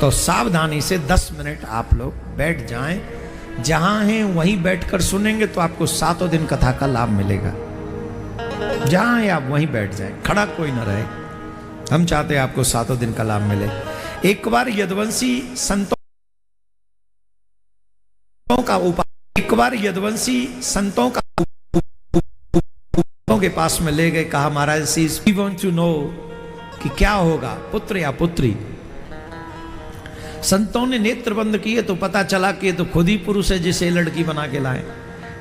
तो सावधानी से 10 मिनट आप लोग बैठ जाएं, जहां हैं वहीं बैठकर सुनेंगे तो आपको 7 दिन कथा का लाभ मिलेगा। जहां हैं आप वहीं बैठ जाएं, खड़ा कोई ना रहे। हम चाहते हैं आपको 7 दिन का लाभ मिले। एक बार यदुवंशी संतों का के पास में ले गए, कहा महाराज वी वांट टू नो कि क्या होगा, पुत्र या पुत्री। संतों ने नेत्र बंद किए तो पता चला कि तो खुद ही पुरुष है जिसे लड़की बना के लाए।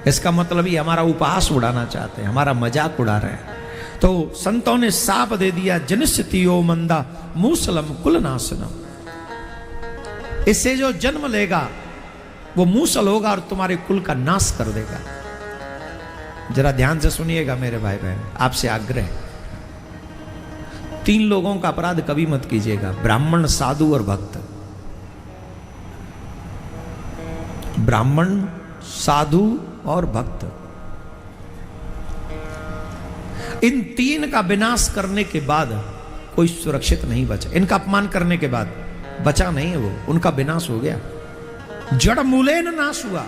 इसका मतलब ये हमारा उपहास उड़ाना चाहते हैं, हमारा मजाक उड़ा रहे हैं। तो संतों ने साप दे दिया, जनिष्यतियो मंदा मूसलम कुलनाशनम। इससे जो जन्म लेगा वो मूसल होगा और तुम्हारे कुल का नाश कर देगा। जरा ध्यान से सुनिएगा मेरे भाई बहन, आपसे आग्रह। 3 लोगों का अपराध कभी मत कीजिएगा, ब्राह्मण, साधु और भक्त। ब्राह्मण, साधु और भक्त, इन 3 का विनाश करने के बाद कोई सुरक्षित नहीं बचा। इनका अपमान करने के बाद बचा नहीं है वो, उनका विनाश हो गया, जड़ मूले न नाश हुआ।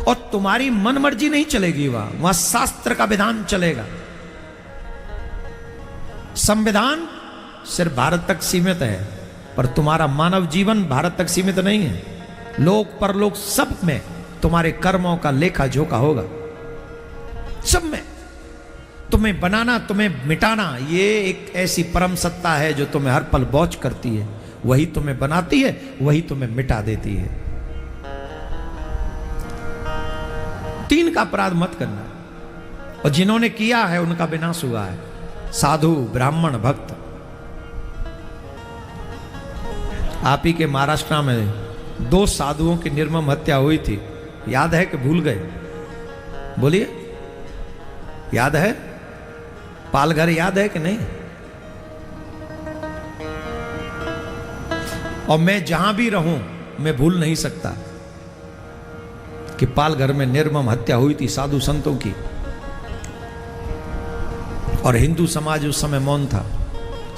और तुम्हारी मन मर्जी नहीं चलेगी, वहां शास्त्र का विधान चलेगा। संविधान सिर्फ भारत तक सीमित है, पर तुम्हारा मानव जीवन भारत तक सीमित नहीं है। लोक परलोक सब में तुम्हारे कर्मों का लेखा जोखा होगा, सब में। तुम्हें बनाना, तुम्हें मिटाना, ये एक ऐसी परम सत्ता है जो तुम्हें हर पल वॉच करती है। वही तुम्हें बनाती है, वही तुम्हें मिटा देती है। 3 का अपराध मत करना, और जिन्होंने किया है उनका विनाश हुआ है, साधु, ब्राह्मण, भक्त। आप ही के महाराष्ट्र में 2 साधुओं की निर्मम हत्या हुई थी, याद है कि भूल गए? बोलिए, याद है? पालघर याद है कि नहीं? और मैं जहां भी रहूं मैं भूल नहीं सकता कि पालघर में निर्मम हत्या हुई थी साधु संतों की, और हिंदू समाज उस समय मौन था।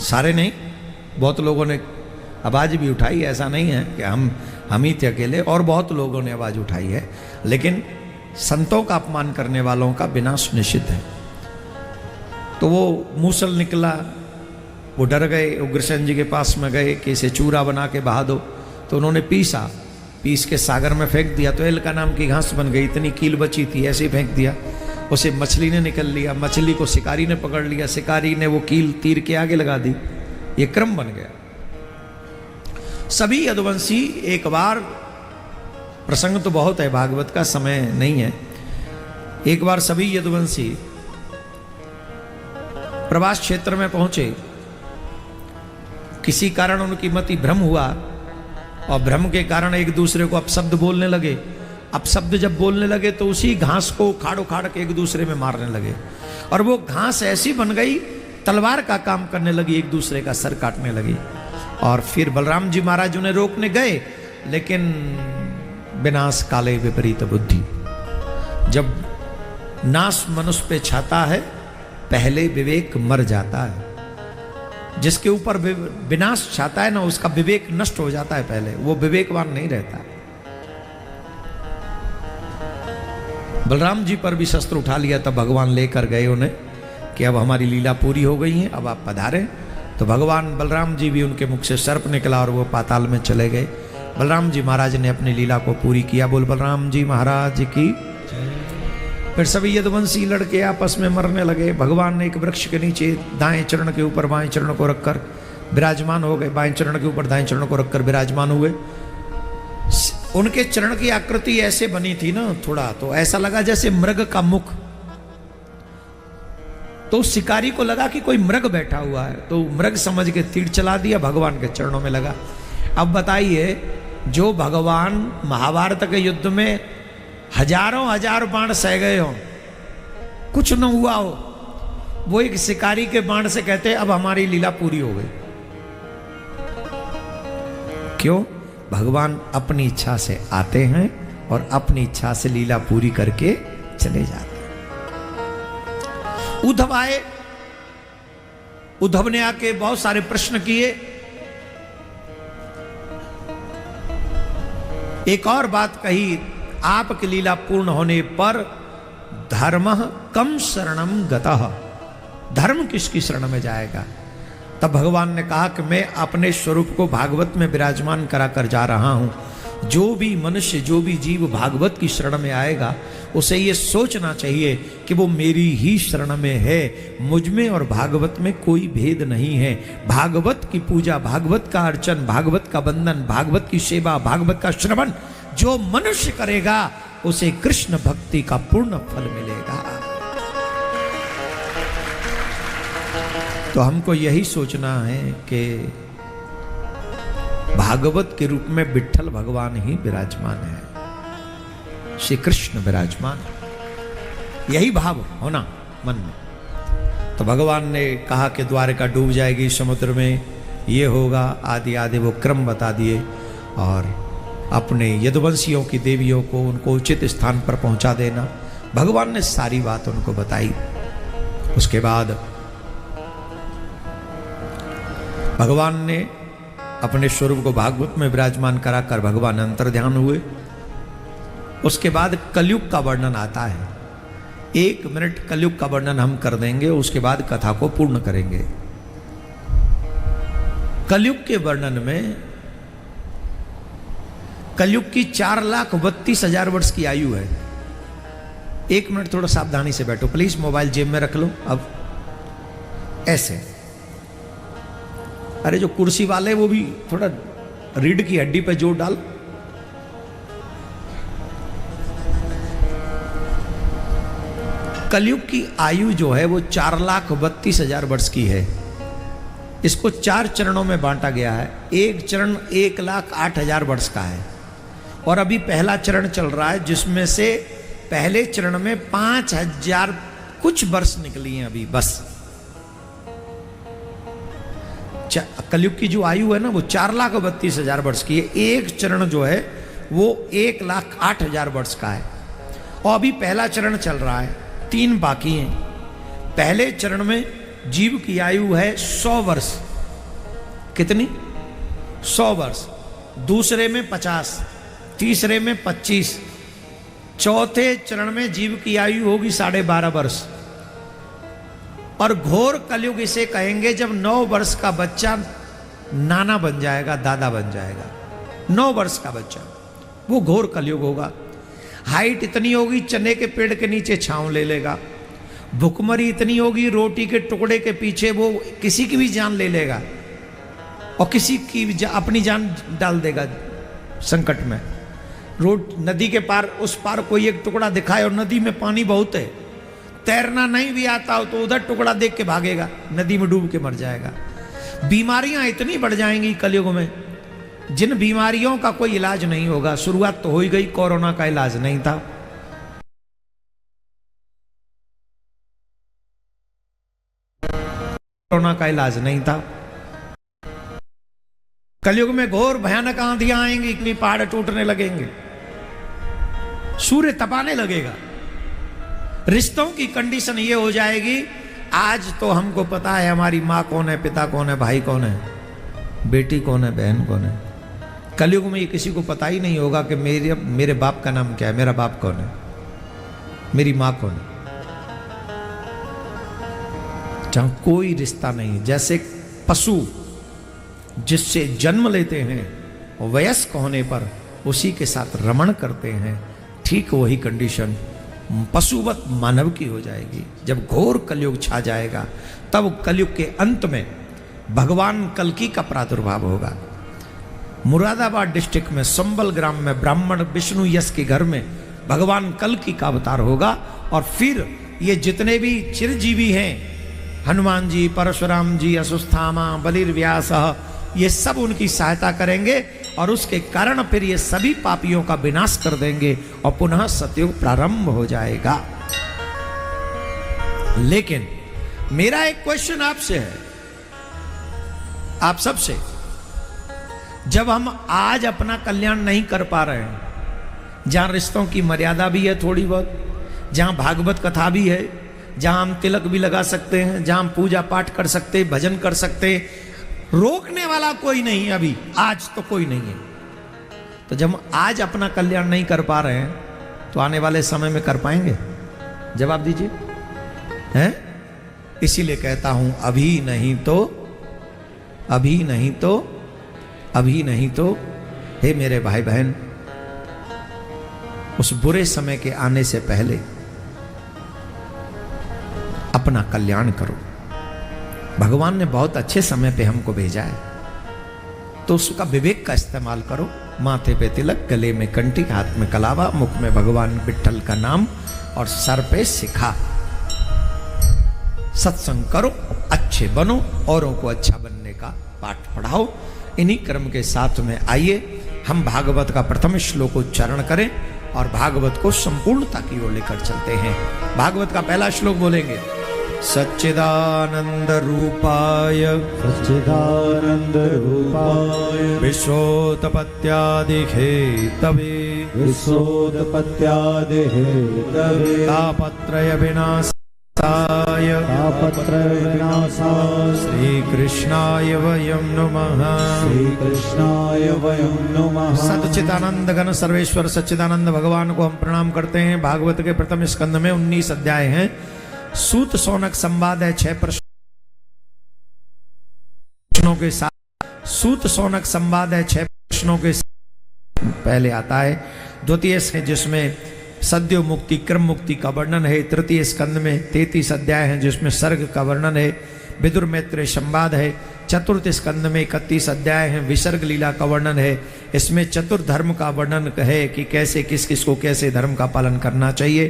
सारे नहीं, बहुत लोगों ने आवाज भी उठाई, ऐसा नहीं है कि हम ही थे अकेले, और बहुत लोगों ने आवाज उठाई है। लेकिन संतों का अपमान करने वालों का विनाश निश्चित है। तो वो मूसल निकला, वो डर गए, उग्रसेन जी के पास में गए कि इसे चूरा बना के बहा दो। तो उन्होंने पीस के सागर में फेंक दिया, तो एल का नाम की घास बन गई। इतनी कील बची थी, ऐसे ही फेंक दिया। उसे मछली ने निकल लिया, मछली को शिकारी ने पकड़ लिया, शिकारी ने वो कील तीर के आगे लगा दी। ये क्रम बन गया। सभी यदुवंशी एक बार, प्रसंग तो बहुत है, भागवत का समय नहीं है। एक बार सभी यदुवंशी प्रवास क्षेत्र में पहुंचे। किसी कारण उनकी मति भ्रम हुआ, और भ्रम के कारण एक दूसरे को अपशब्द बोलने लगे। अपशब्द जब बोलने लगे तो उसी घास को उखाड़ उखाड़ के एक दूसरे में मारने लगे, और वो घास ऐसी बन गई, तलवार का काम करने लगी, एक दूसरे का सर काटने लगी। और फिर बलराम जी महाराज उन्हें रोकने गए, लेकिन विनाश काले विपरीत बुद्धि। जब नाश मनुष्य पे छाता है, पहले विवेक मर जाता है। जिसके ऊपर विनाश छाता है ना, उसका विवेक नष्ट हो जाता है पहले, वो विवेकवान नहीं रहता। बलराम जी पर भी शस्त्र उठा लिया, तब भगवान लेकर गए उन्हें कि अब हमारी लीला पूरी हो गई है, अब आप पधारें। तो भगवान बलराम जी भी, उनके मुख से सर्प निकला और वो पाताल में चले गए। बलराम जी महाराज ने अपनी लीला को पूरी किया। बोल बलराम जी महाराज की। फिर सभी यदुवंशी लड़के आपस में मरने लगे। भगवान ने एक वृक्ष के नीचे दाएं चरण के ऊपर बाएं चरण को रखकर विराजमान हो गए, बाएं चरण के ऊपर दाएं चरण को रखकर विराजमान हुए। उनके चरण की आकृति ऐसे बनी थी ना, थोड़ा तो ऐसा लगा जैसे मृग का मुख। तो शिकारी को लगा कि कोई मृग बैठा हुआ है, तो मृग समझ के तीर चला दिया, भगवान के चरणों में लगा। अब बताइए, जो भगवान महाभारत के युद्ध में हजारों हजार बाण सह गए हो, कुछ न हुआ हो, वो एक शिकारी के बाण से कहते अब हमारी लीला पूरी हो गई। क्यों? भगवान अपनी इच्छा से आते हैं और अपनी इच्छा से लीला पूरी करके चले जाते हैं। उद्धव आए, उद्धव ने आके बहुत सारे प्रश्न किए, एक और बात कही, आपकी लीला पूर्ण होने पर धर्मः कम शरणम गतः, धर्म किसकी शरण में जाएगा? तब भगवान ने कहा कि मैं अपने स्वरूप को भागवत में विराजमान करा कर जा रहा हूं। जो भी मनुष्य, जो भी जीव भागवत की शरण में आएगा, उसे ये सोचना चाहिए कि वो मेरी ही शरण में है, मुझ में और भागवत में कोई भेद नहीं है। भागवत की पूजा, भागवत का अर्चन, भागवत का बंधन, भागवत की सेवा, भागवत का श्रवण जो मनुष्य करेगा, उसे कृष्ण भक्ति का पूर्ण फल मिलेगा। तो हमको यही सोचना है कि भागवत के रूप में विट्ठल भगवान ही विराजमान है, श्री कृष्ण विराजमान, यही भाव होना मन में। तो भगवान ने कहा कि द्वारका डूब जाएगी समुद्र में, ये होगा, आदि आदि वो क्रम बता दिए और अपने यदुवंशियों की देवियों को उनको उचित स्थान पर पहुंचा देना, भगवान ने सारी बात उनको बताई। उसके बाद भगवान ने अपने स्वरूप को भागवत में विराजमान कराकर भगवान अंतर ध्यान हुए। उसके बाद कलयुग का वर्णन आता है। 1 मिनट कलयुग का वर्णन हम कर देंगे, उसके बाद कथा को पूर्ण करेंगे। कलयुग के वर्णन में, कलयुग की 4,32,000 वर्ष की आयु है। 1 मिनट थोड़ा सावधानी से बैठो प्लीज, मोबाइल जेब में रख लो। अब ऐसे, अरे जो कुर्सी वाले वो भी थोड़ा रीढ़ की हड्डी पे जोर डाल। कलयुग की आयु जो है वो 4,32,000 वर्ष की है। इसको 4 चरणों में बांटा गया है। एक चरण 1,08,000 वर्ष का है और अभी पहला चरण चल रहा है, जिसमें से पहले चरण में 5,000 कुछ वर्ष निकली हैं अभी बस। कलयुग की जो आयु है ना वो 4,32,000 वर्ष की है। एक चरण जो है वो 1,08,000 वर्ष का है और अभी पहला चरण चल रहा है, 3 बाकी हैं। पहले चरण में जीव की आयु है 100 वर्ष। कितनी? 100 वर्ष। दूसरे में 50, तीसरे में 25, चौथे चरण में जीव की आयु होगी 12.5 वर्ष। और घोर कलयुग इसे कहेंगे जब 9 वर्ष का बच्चा नाना बन जाएगा, दादा बन जाएगा। 9 वर्ष का बच्चा, वो घोर कलयुग होगा। हाइट इतनी होगी चने के पेड़ के नीचे छांव ले लेगा। भुखमरी इतनी होगी रोटी के टुकड़े के पीछे वो किसी की भी जान ले लेगा और किसी की अपनी जान डाल देगा संकट में। नदी के पार, उस पार कोई एक टुकड़ा दिखाए और नदी में पानी बहुत है, तैरना नहीं भी आता हो तो उधर टुकड़ा देख के भागेगा, नदी में डूब के मर जाएगा। बीमारियां इतनी बढ़ जाएंगी कलयुग में, जिन बीमारियों का कोई इलाज नहीं होगा। शुरुआत तो हो ही गई, कोरोना का इलाज नहीं था, कोरोना का इलाज नहीं था। कलयुग में घोर भयानक आंधियां आएंगी, इतनी पहाड़ टूटने लगेंगे, सूर्य तपाने लगेगा, रिश्तों की कंडीशन ये हो जाएगी। आज तो हमको पता है हमारी माँ कौन है, पिता कौन है, भाई कौन है, बेटी कौन है, बहन कौन है। कलयुग में ये किसी को पता ही नहीं होगा कि मेरे बाप का नाम क्या है, मेरा बाप कौन है, मेरी माँ कौन है। जहां कोई रिश्ता नहीं, जैसे पशु जिससे जन्म लेते हैं वयस्क होने पर उसी के साथ रमण करते हैं, ठीक वही कंडीशन पशुवत मानव की हो जाएगी। जब घोर कलयुग छा जाएगा तब कलयुग के अंत में भगवान कल्कि का प्रादुर्भाव होगा। मुरादाबाद डिस्ट्रिक्ट में संबल ग्राम में ब्राह्मण विष्णु यश के घर में भगवान कल्कि का अवतार होगा और फिर ये जितने भी चिरजीवी हैं, हनुमान जी, परशुराम जी, अश्वत्थामा, बलिर्व्यास, ये सब उनकी सहायता करेंगे और उसके कारण फिर ये सभी पापियों का विनाश कर देंगे और पुनः सतयुग प्रारंभ हो जाएगा। लेकिन मेरा एक क्वेश्चन आपसे है, आप सबसे, जब हम आज अपना कल्याण नहीं कर पा रहे हैं, जहां रिश्तों की मर्यादा भी है थोड़ी बहुत, जहां भागवत कथा भी है, जहां हम तिलक भी लगा सकते हैं, जहां हम पूजा पाठ कर सकते, भजन कर सकते, रोकने वाला कोई नहीं, अभी आज तो कोई नहीं है, तो जब आज अपना कल्याण नहीं कर पा रहे हैं तो आने वाले समय में कर पाएंगे? जवाब दीजिए। हैं? इसीलिए कहता हूं अभी नहीं तो, अभी नहीं तो, अभी नहीं तो, हे मेरे भाई बहन, उस बुरे समय के आने से पहले अपना कल्याण करो। भगवान ने बहुत अच्छे समय पे हमको भेजा है, तो उसका विवेक का इस्तेमाल करो। माथे पे तिलक, गले में कंठी, हाथ में कलावा, मुख में भगवान विठ्ठल का नाम और सर पे शिखा। सत्संग करो, अच्छे बनो, औरों को अच्छा बनने का पाठ पढ़ाओ। इन्हीं कर्म के साथ में आइए हम भागवत का प्रथम श्लोक उच्चारण करें और भागवत को संपूर्णता की ओर लेकर चलते हैं। भागवत का पहला श्लोक बोलेंगे। सच्चिदानंद रूपाय, सच्चिदानंद रूपाय, विश्वोत्पत्त्यादि हेतवे, विश्वोत्पत्त्यादि हेतवे, तापत्रय विनाशाय, तापत्रय विनाशाय, श्री कृष्णाय वयं नमः, श्री कृष्णाय वयं नमः। सच्चिदानंद घन सर्वेश्वर सच्चिदानंद भगवान को हम प्रणाम करते हैं। भागवत के प्रथम स्कंद में 19 अध्याय हैं। सूत सौनक संवाद है 6 प्रश्नों के साथ। सूत सौनक संवाद है 6 प्रश्नों के साथ। पहले आता है द्वितीय स्कंद जिसमें सद्यो मुक्ति क्रम मुक्ति का वर्णन है। तृतीय स्कंद में 33 अध्याय हैं जिसमें सर्ग का वर्णन है। विदुर मैत्रेय संवाद है। चतुर्थ स्कंद में 31 अध्याय हैं। विसर्ग लीला का वर्णन है। इसमें चतुर्धर्म का वर्णन है कि कैसे किस किस को कैसे धर्म का पालन करना चाहिए।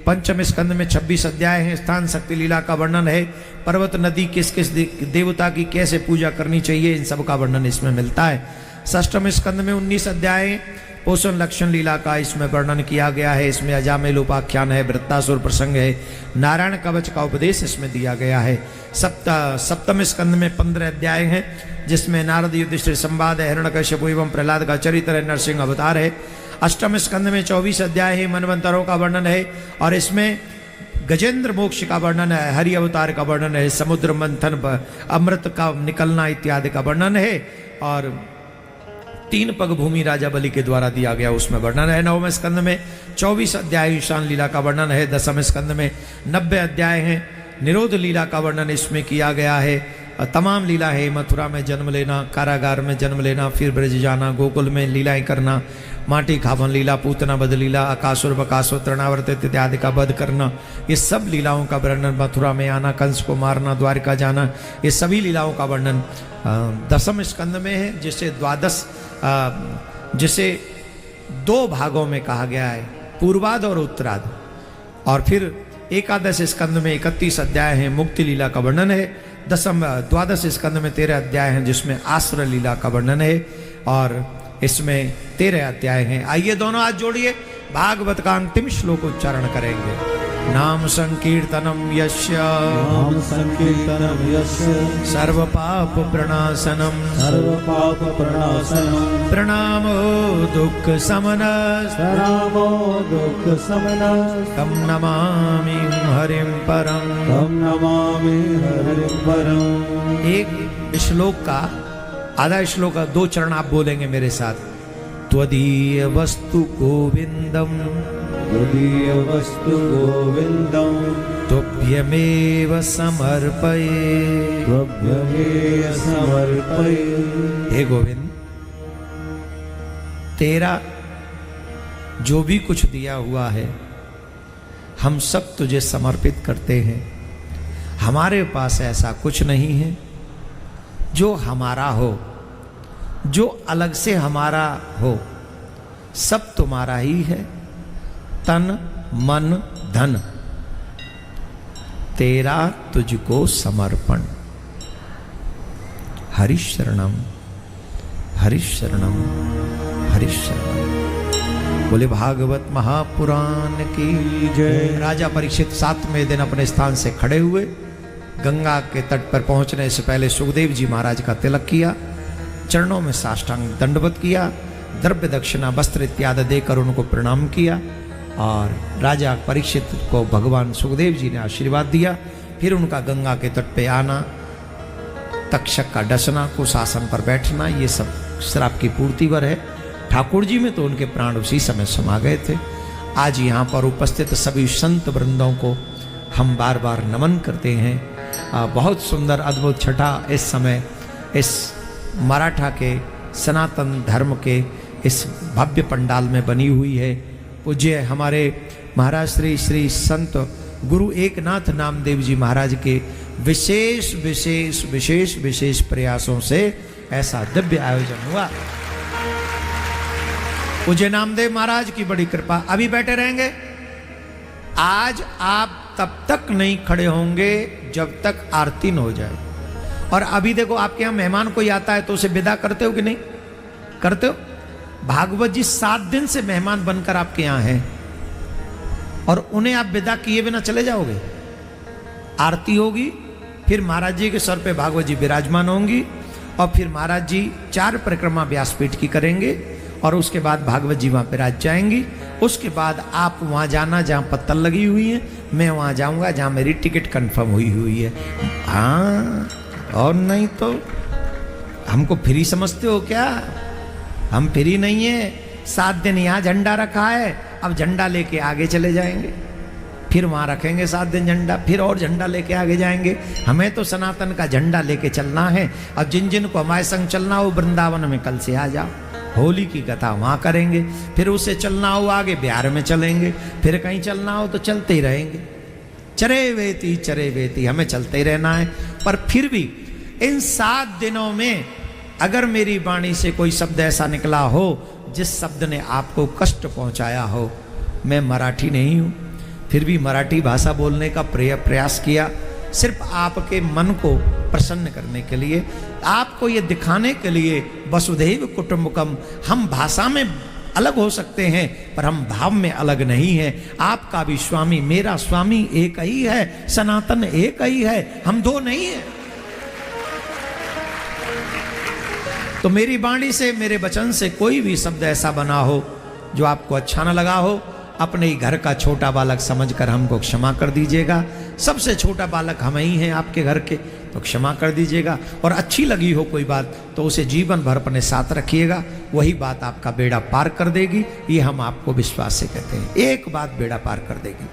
पंचम स्कंद में 26 अध्याय हैं। स्थान शक्ति लीला का वर्णन है। पर्वत नदी किस किस देवता की कैसे पूजा करनी चाहिए, इन सब का वर्णन इसमें मिलता है। षष्ठम स्कंद में 19 अध्याय पोषण लक्षण लीला का इसमें वर्णन किया गया है। इसमें अजामेल उपाख्यान है, वृत्तासुर प्रसंग है, नारायण कवच का उपदेश इसमें दिया गया है। सप्तम स्कंद में 15 अध्याय हैं जिसमें नारद युधिष्ठिर संवाद है, हिरण्यकश्यप एवं प्रहलाद का चरित्र है, नरसिंह अवतार है। अष्टम स्कंद में 24 अध्याय है, मनवंतरों का वर्णन है और इसमें गजेंद्र मोक्ष का वर्णन है, हरि अवतार का वर्णन है, समुद्र मंथन, अमृत का निकलना इत्यादि का वर्णन है और 3 पग भूमि राजा बलि के द्वारा दिया गया उसमें वर्णन है। 9वें स्कंद में 24 अध्याय ईशान लीला का वर्णन है। 10वें स्कंद में 90 अध्याय हैं। निरोध लीला का वर्णन इसमें किया गया है। तमाम लीला है, मथुरा में जन्म लेना, कारागार में जन्म लेना, फिर ब्रज जाना, गोकुल में लीलाएं करना, माटी खावन लीला, पूतना बध लीला, अकासुर बकासुर तृणावर्त इत्यादि का वध करना, ये सब लीलाओं का वर्णन, मथुरा में आना, कंस को मारना, द्वारिका जाना, ये सभी लीलाओं का वर्णन 10वें स्कंद में है, जिसे 2 भागों में कहा गया है, पूर्वाद और उत्तराद। और फिर एकादश स्कंद में 31 अध्याय हैं, मुक्ति लीला का वर्णन है। द्वादश स्कंद में 13 अध्याय हैं जिसमें आश्रय लीला का वर्णन है और इसमें 13 अध्याय हैं। आइए दोनों हाथ जोड़िए, भागवत का अंतिम श्लोक उच्चारण करेंगे। नाम संकीर्तनम यस्य, नाम संकीर्तनम यस्य, सर्व पाप प्रणाशनम, सर्व पाप प्रणाशनम, प्रणामो दुख समनस्, प्रणामो दुख समनस्, तम नमामि हरिं परम, तम नमामि हरिं परम। एक श्लोक का आधा श्लोक का 2 चरण आप बोलेंगे मेरे साथ। त्वदीय वस्तु गोविंदम, त्वदीय वस्तु गोविंदम, तुभ्यमेव समर्पये, तुभ्यमेव समर्पये। हे गोविंद, तेरा जो भी कुछ दिया हुआ है हम सब तुझे समर्पित करते हैं। हमारे पास ऐसा कुछ नहीं है जो हमारा हो, जो अलग से हमारा हो, सब तुम्हारा ही है। तन मन धन तेरा तुझको समर्पण। हरिशरणम हरिशरणम हरिशरणम। बोले भागवत महापुराण की जय। राजा परीक्षित 7वें दिन अपने स्थान से खड़े हुए। गंगा के तट पर पहुंचने से पहले सुखदेव जी महाराज का तिलक किया, चरणों में साष्टांग दंडवत किया, द्रव्य दक्षिणा वस्त्र इत्यादि देकर उनको प्रणाम किया और राजा परीक्षित को भगवान सुखदेव जी ने आशीर्वाद दिया। फिर उनका गंगा के तट पे आना, तक्षक का डसना, कुशासन पर बैठना, ये सब श्राप की पूर्ति पर है। ठाकुर जी में तो उनके प्राण उसी समय समा गए थे। आज यहाँ पर उपस्थित सभी संत वृंदों को हम बार बार नमन करते हैं। बहुत सुंदर अद्भुत छठा इस समय इस मराठा के सनातन धर्म के इस भव्य पंडाल में बनी हुई है। पूज्य हमारे महाराज श्री श्री संत गुरु एकनाथ नामदेव जी महाराज के विशेष विशेष विशेष विशेष प्रयासों से ऐसा दिव्य आयोजन हुआ। पूज्य नामदेव महाराज की बड़ी कृपा। अभी बैठे रहेंगे। आज आप तब तक नहीं खड़े होंगे जब तक आरती न हो जाए। और अभी देखो आपके यहाँ मेहमान कोई आता है तो उसे विदा करते हो कि नहीं करते हो? भागवत जी 7 दिन से मेहमान बनकर आपके यहाँ हैं और उन्हें आप विदा किए बिना चले जाओगे? आरती होगी, फिर महाराज जी के सर पे भागवत जी विराजमान होंगी और फिर महाराज जी 4 परिक्रमा व्यासपीठ की करेंगे और उसके बाद भागवत जी वहाँ विराज जाएंगी। उसके बाद आप वहाँ जाना जहाँ पत्तल लगी हुई है, मैं वहाँ जाऊँगा जहाँ मेरी टिकट कंफर्म हुई है। हाँ, और नहीं तो हमको फ्री समझते हो क्या? हम फ्री नहीं है। 7 दिन यहाँ झंडा रखा है, अब झंडा लेके आगे चले जाएंगे, फिर वहाँ रखेंगे 7 दिन झंडा, फिर और झंडा लेके आगे जाएंगे। हमें तो सनातन का झंडा लेके चलना है। अब जिन जिन को हमारे संग चलना हो वृंदावन में कल से आ जाओ, होली की कथा वहाँ करेंगे। फिर उसे चलना हो आगे बिहार में चलेंगे, फिर कहीं चलना हो तो चलते ही रहेंगे। चरे वेती हमें चलते ही रहना है। पर फिर भी इन 7 दिनों में अगर मेरी वाणी से कोई शब्द ऐसा निकला हो जिस शब्द ने आपको कष्ट पहुंचाया हो, मैं मराठी नहीं हूं, फिर भी मराठी भाषा बोलने का प्रयास किया, सिर्फ आपके मन को प्रसन्न करने के लिए, आपको ये दिखाने के लिए वसुधैव कुटुंबकम। हम भाषा में अलग हो सकते हैं पर हम भाव में अलग नहीं है। आपका भी स्वामी मेरा स्वामी एक ही है, सनातन एक ही है, हम दो नहीं है। तो मेरी वाणी से मेरे वचन से कोई भी शब्द ऐसा बना हो जो आपको अच्छा न लगा हो, अपने ही घर का छोटा बालक समझकर हमको क्षमा कर दीजिएगा। सबसे छोटा बालक हम ही हैं आपके घर के, तो क्षमा कर दीजिएगा। और अच्छी लगी हो कोई बात तो उसे जीवन भर अपने साथ रखिएगा, वही बात आपका बेड़ा पार कर देगी। ये हम आपको विश्वास से कहते हैं, एक बात बेड़ा पार कर देगी।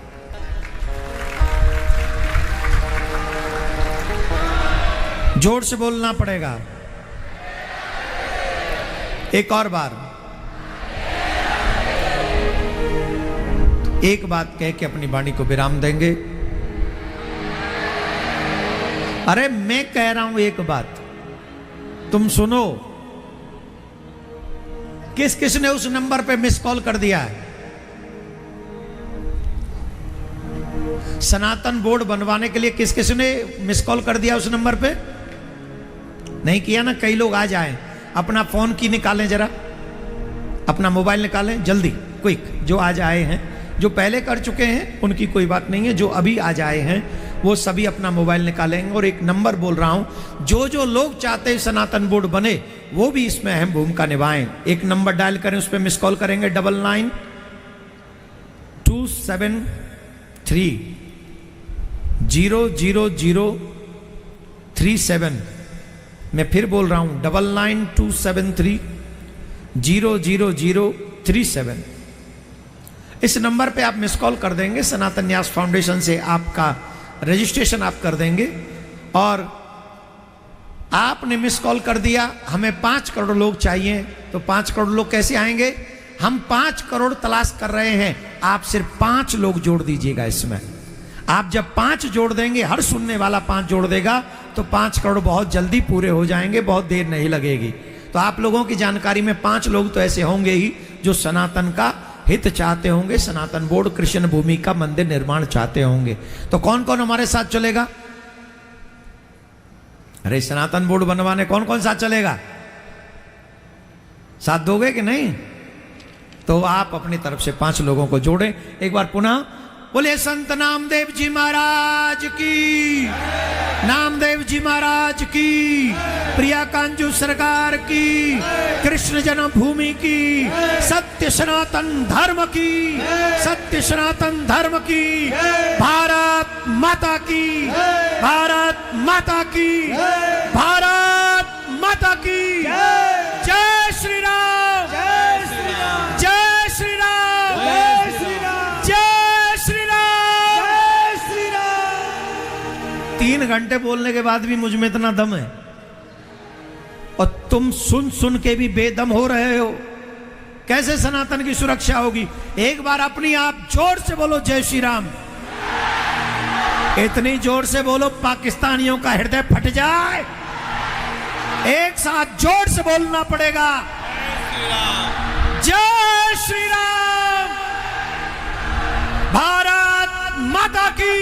जोर से बोलना पड़ेगा। एक और बार, एक बात कह के अपनी वाणी को विराम देंगे। अरे मैं कह रहा हूं एक बात, तुम सुनो। किस किस ने उस नंबर पे मिस कॉल कर दिया है? सनातन बोर्ड बनवाने के लिए किस किस ने मिस कॉल कर दिया उस नंबर पे? नहीं किया ना? कई लोग आ जाएं, अपना फोन की निकालें, जरा अपना मोबाइल निकालें जल्दी, क्विक। जो आज आए हैं, जो पहले कर चुके हैं उनकी कोई बात नहीं है, जो अभी आज आए हैं वो सभी अपना मोबाइल निकालेंगे। और एक नंबर बोल रहा हूं, जो जो लोग चाहते हैं सनातन बोर्ड बने वो भी इसमें अहम भूमिका निभाएं। एक नंबर डायल करें, उस पर मिस कॉल करेंगे 9927300037। मैं फिर बोल रहा हूं 9927300037। इस नंबर पे आप मिस कॉल कर देंगे, सनातन न्यास फाउंडेशन से आपका रजिस्ट्रेशन आप कर देंगे। और आपने मिस कॉल कर दिया, हमें 5 करोड़ लोग चाहिए, तो 5 करोड़ लोग कैसे आएंगे? हम 5 करोड़ तलाश कर रहे हैं, आप सिर्फ 5 लोग जोड़ दीजिएगा इसमें। आप जब 5 जोड़ देंगे, हर सुनने वाला 5 जोड़ देगा, तो 5 करोड़ बहुत जल्दी पूरे हो जाएंगे, बहुत देर नहीं लगेगी। तो आप लोगों की जानकारी में 5 लोग तो ऐसे होंगे ही जो सनातन का हित चाहते होंगे, सनातन बोर्ड कृष्ण भूमि का मंदिर निर्माण चाहते होंगे। तो कौन कौन हमारे साथ चलेगा? अरे सनातन बोर्ड बनवाने कौन कौन साथ चलेगा? साथ दोगे कि नहीं? तो आप अपनी तरफ से 5 लोगों को जोड़ें। एक बार पुनः बोले संत नामदेव जी महाराज की, नामदेव जी महाराज की, प्रिया कांजू सरकार की, कृष्ण जन्मभूमि की, सत्य सनातन धर्म की, सत्य सनातन धर्म की, भारत माता की, भारत माता की, भारत माता की, जय श्री राम। 3 घंटे बोलने के बाद भी मुझ में इतना दम है, और तुम सुन सुन के भी बेदम हो रहे हो, कैसे सनातन की सुरक्षा होगी? एक बार अपनी आप जोर से बोलो जय श्री राम। इतनी जोर से बोलो पाकिस्तानियों का हृदय फट जाए। एक साथ जोर से बोलना पड़ेगा, जय श्री राम, भारत माता की।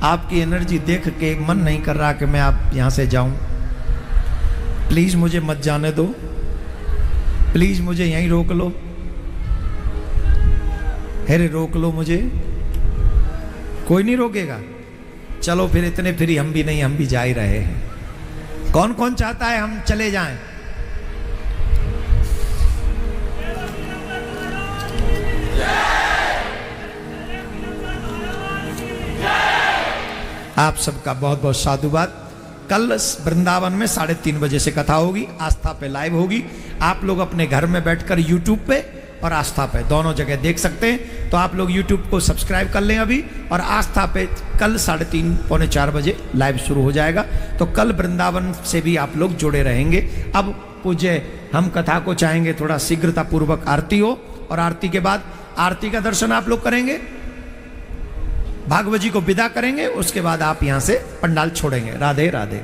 आपकी एनर्जी देख के मन नहीं कर रहा कि मैं आप यहां से जाऊं। प्लीज मुझे मत जाने दो, प्लीज मुझे यहीं रोक लो। अरे रोक लो मुझे, कोई नहीं रोकेगा। चलो फिर इतने फ्री हम भी नहीं, हम भी जा ही रहे हैं। कौन कौन चाहता है हम चले जाएं? आप सबका बहुत बहुत साधुवाद। कल वृंदावन में 3:30 बजे से कथा होगी, आस्था पे लाइव होगी। आप लोग अपने घर में बैठकर यूट्यूब पे और आस्था पे दोनों जगह देख सकते हैं। तो आप लोग यूट्यूब को सब्सक्राइब कर लें अभी, और आस्था पे कल 3:30 पौने 4 बजे लाइव शुरू हो जाएगा। तो कल वृंदावन से भी आप लोग जुड़े रहेंगे। अब पूज्य हम कथा को चाहेंगे थोड़ा शीघ्रता पूर्वक आरती हो, और आरती के बाद आरती का दर्शन आप लोग करेंगे, भागवत जी को विदा करेंगे, उसके बाद आप यहां से पंडाल छोड़ेंगे। राधे राधे।